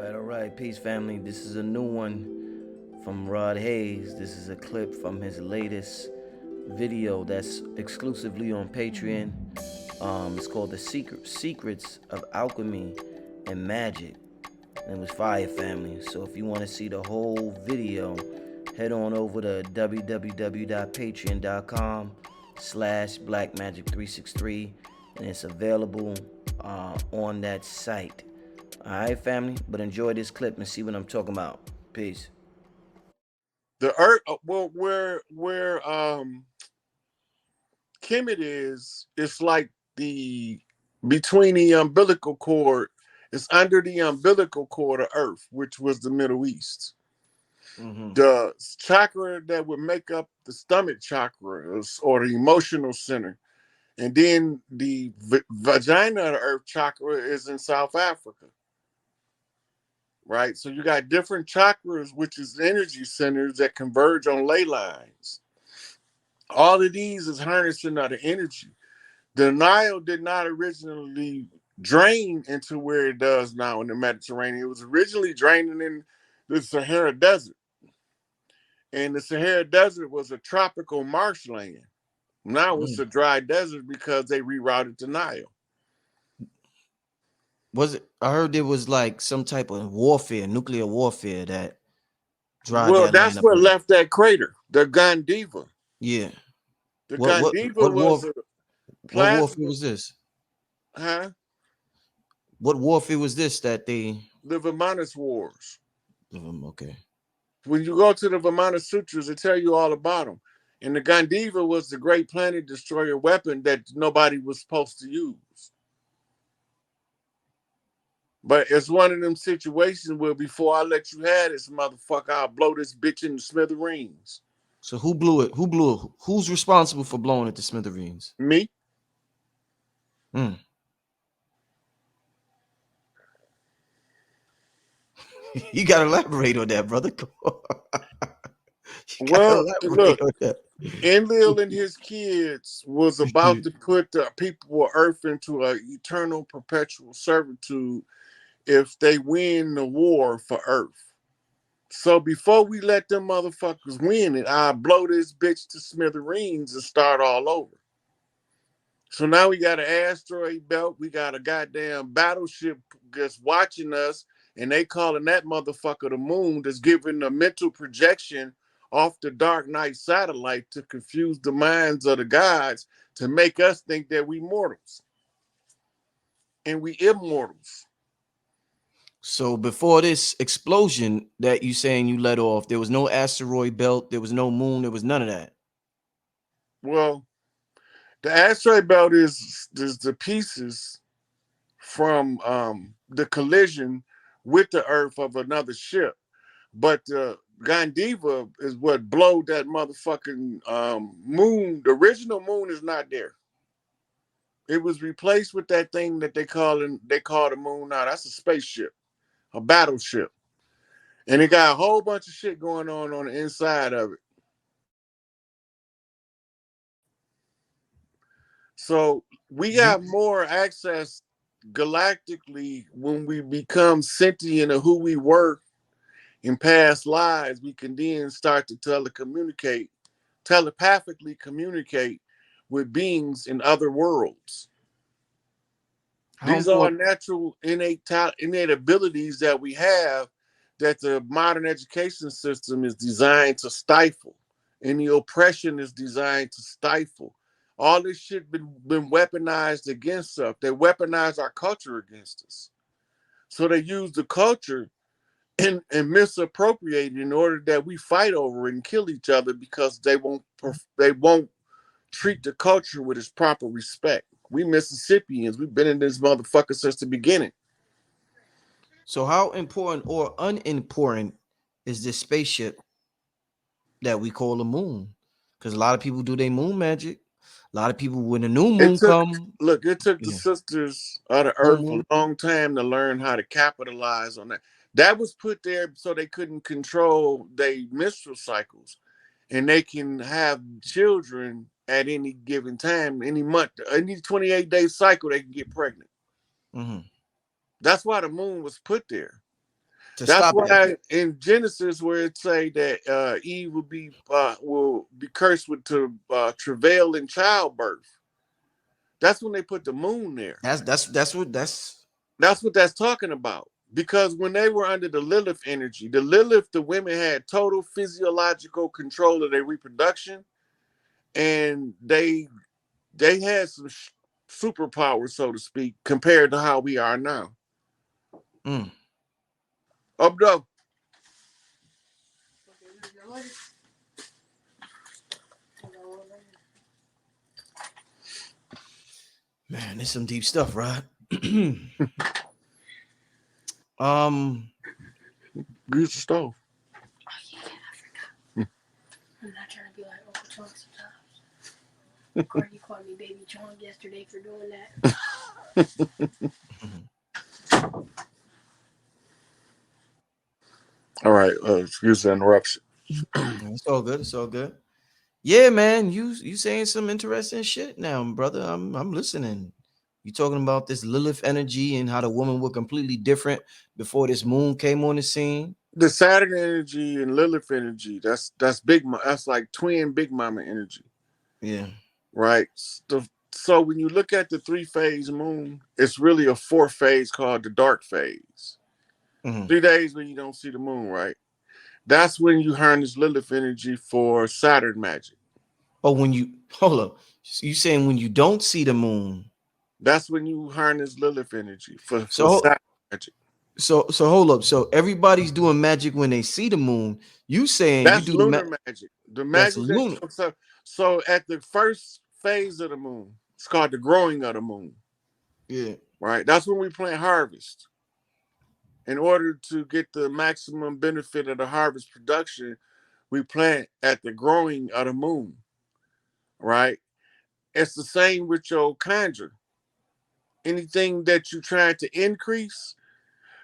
All right. Peace, family. This is a new one from Rod Hayes. This is a clip from his latest video that's exclusively on Patreon. It's called The Secrets of Alchemy and Magic. And it was fire, family. So if you want to see the whole video, head on over to www.patreon.com/blackmagic363 and it's available on that site. All right, family. But enjoy this clip and see what I'm talking about. Peace. The earth, well, where Kemet is, it's like the between the umbilical cord. It's under the umbilical cord of Earth, which was the Middle East. Mm-hmm. The chakra that would make up the stomach chakra or the emotional center, and then the vagina of the Earth chakra is in South Africa. Right, so you got different chakras, which is energy centers that converge on ley lines. All of these is harnessing of the energy. The Nile did not originally drain into where it does now in the Mediterranean. It was originally draining in the Sahara Desert. And the Sahara Desert was a tropical marshland. Now it's a dry desert because they rerouted the Nile. Was it? I heard there was like some type of warfare, nuclear warfare that dried Well, that land that's up. what left that crater, the Gandiva. Yeah. The What what Gandiva what was war? a What warfare plasma, was this? huh? What warfare was this that they? The Vimanis Wars. Okay. When you go to the Vimana Sutras, they tell you all about them. And the Gandiva was the great planet destroyer weapon that nobody was supposed to use. But it's one of them situations where before I let you have this motherfucker, I'll blow this bitch in the smithereens. So who blew it? Who blew it? Who's responsible for blowing it to smithereens? Me? Hmm. You gotta elaborate on that, brother. You gotta Well, elaborate look, on that. Enlil and his kids was about to put the people of Earth into an eternal perpetual servitude if they win the war for Earth. So before we let them motherfuckers win it, I blow this bitch to smithereens and start all over. So now we got an asteroid belt. We got a goddamn battleship that's watching us, and they calling that motherfucker the moon that's giving a mental projection off the Dark Knight satellite to confuse the minds of the gods to make us think that we mortals. And we immortals. So before this explosion that you saying you let off, there was no asteroid belt, there was no moon, there was none of that. Well, the asteroid belt is the pieces from the collision with the Earth of another ship. But Gandiva is what blowed that motherfucking moon. The original moon is not there. It was replaced with that thing that they call the moon now. That's a spaceship, a battleship, and it got a whole bunch of shit going on the inside of it. So we You got more access galactically when we become sentient of who we were in past lives. We can then start to telepathically communicate with beings in other worlds. how These are important natural innate abilities that we have that the modern education system is designed to stifle, and the oppression is designed to stifle. All this shit been weaponized against us. They weaponize our culture against us. So they use the culture and misappropriate it in order that we fight over it and kill each other because they won't treat the culture with its proper respect. We Mississippians, we've been in this motherfucker since the beginning. so how important or unimportant is this spaceship that we call the moon? Because a lot of people do their moon magic. A lot of people when the new It moon took come, it took the yeah, sisters of the full earth a moon. long time to learn how to capitalize on that. That was put there so they couldn't control their menstrual cycles and they can have children at any given time, any month, any 28-day cycle, they can get pregnant. Mm-hmm. That's why the moon was put there. to That's stop it. why in Genesis, where it say that Eve will be cursed with to travail in childbirth. That's when they put the moon there. That's That's what that's talking about. Because when they were under the Lilith energy, the women had total physiological control of their reproduction, and they had some superpowers, so to speak, compared to how we are now. mm. Up, up. Man, there's some deep stuff, Rod. um, Use the stove. I'm not trying to be like Uncle Chunk sometimes. Cardi called me Baby Chunk yesterday for doing that. All right, excuse the interruption. it's all good. It's all good. Yeah, man, you saying some interesting shit now, brother. I'm listening. You talking about this Lilith energy and how the woman were completely different before this moon came on the scene. The Saturn energy and Lilith energy, that's big. That's like twin Big Mama energy, Yeah. right? So when you look at the 3-phase moon, it's really a 4th phase called the dark phase. Mm-hmm. 3 days when you don't see the moon, right? That's when you harness Lilith energy for Saturn magic. Oh, when you hold up, you saying when you don't see the moon. That's when you harness Lilith energy for So Saturn magic. so hold up. So everybody's doing magic when they see the moon. You saying you That's do the lunar magic. The that's magic that lunar. so at the first phase of the moon, it's called the growing of the moon. Yeah. Right? That's when we plant harvest. In order to get the maximum benefit of the harvest production, we plant at the growing of the moon. Right? It's the same with your conjure. Anything that you're trying to increase,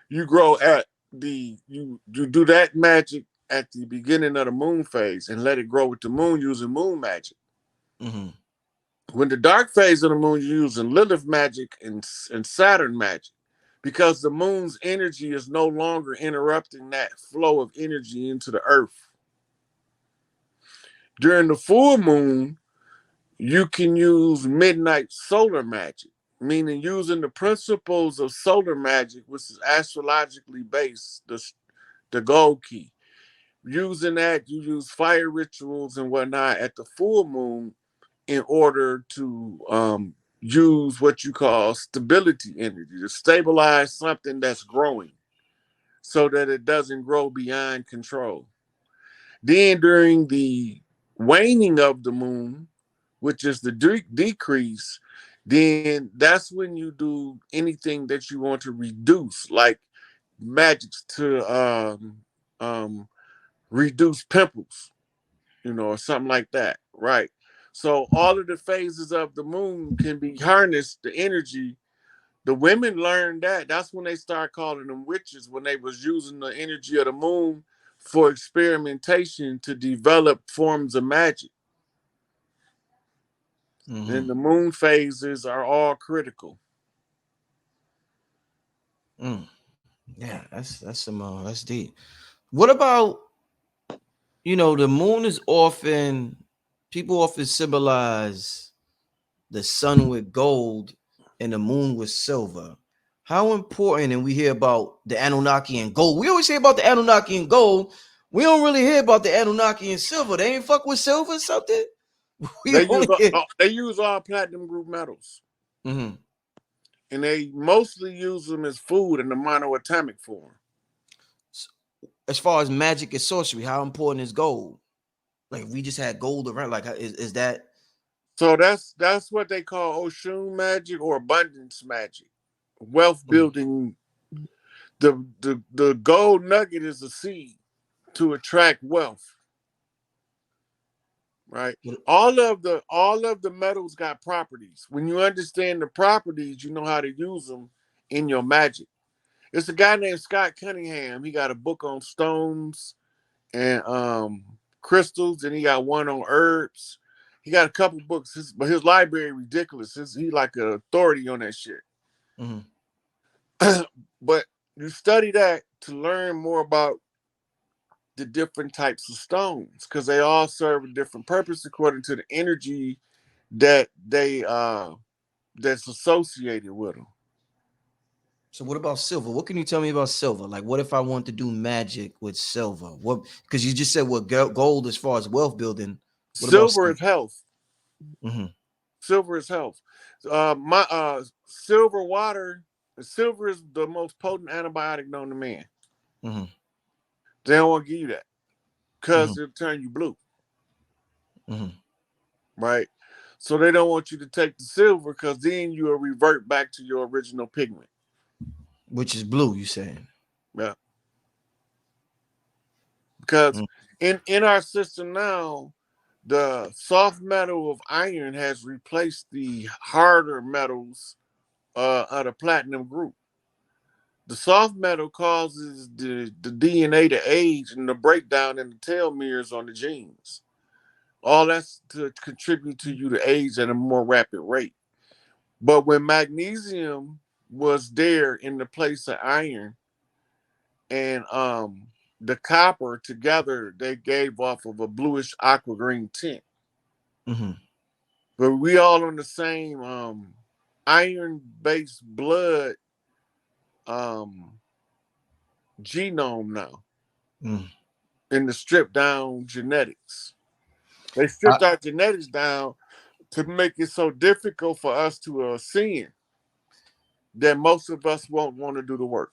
you grow at you do that magic at the beginning of the moon phase and let it grow with the moon using moon magic. Mm-hmm. When the dark phase of the moon, you're using Lilith magic and Saturn magic because the moon's energy is no longer interrupting that flow of energy into the earth. During the full moon, you can use midnight solar magic, meaning using the principles of solar magic, which is astrologically based, the gold key. Using that, you use fire rituals and whatnot at the full moon in order to use what you call stability energy to stabilize something that's growing so that it doesn't grow beyond control. Then during the waning of the moon, which is the decrease, then that's when you do anything that you want to reduce, like magics to reduce pimples, or something like that, right? So all of the phases of the moon can be harnessed, the energy. The women learned that. That's when they start calling them witches, when they was using the energy of the moon for experimentation to develop forms of magic. Mm-hmm. And the moon phases are all critical. Mm. Yeah, that's some that's deep. What about the moon is often people often symbolize the sun with gold and the moon with silver. How important, and we hear about the Anunnaki and gold. We always hear about the Anunnaki and gold. We don't really hear about the Anunnaki and silver. They ain't fuck with silver or something. We They use only hear. they use all platinum group metals, Mhm. and they mostly use them as food in the monoatomic form. As far as magic and sorcery, how important is gold? Like if we just had gold around, like is that? So that's what they call Oshun magic or abundance magic, wealth Mm, building. The gold nugget is a seed to attract wealth, right? what- All of the metals got properties. When you understand the properties, you know how to use them in your magic. It's a guy named Scott Cunningham. He got a book on stones and crystals, and he got one on herbs. He got a couple books, but his library ridiculous. He like an authority on that shit. mhm. But you study that to learn more about the different types of stones because they all serve a different purpose according to the energy that they that's associated with them. So what about silver? What can you tell me about silver? Like, what if I want to do magic with silver? What? Because you just said what gold as far as wealth building. What about Silver silver? is health. Mm-hmm. Silver is health. My silver water. Silver is the most potent antibiotic known to man. Mm-hmm. They don't want to give you that Mm-hmm. because it'll turn you blue, Mm-hmm. right? So they don't want you to take the silver because then you will revert back to your original pigment. Which is blue, you saying? Yeah. Because in our system now, the soft metal of iron has replaced the harder metals of the platinum group. The soft metal causes the DNA to age and the breakdown in the telomeres on the genes. All that's to contribute to you to age at a more rapid rate. But when magnesium was there in the place of iron and the copper together, they gave off of a bluish aqua green tint. Mm-hmm. But we all on the same iron based blood um genome now Mm. in the stripped down genetics. They I, stripped our genetics down to make it so difficult for us to ascend that most of us won't want to do the work.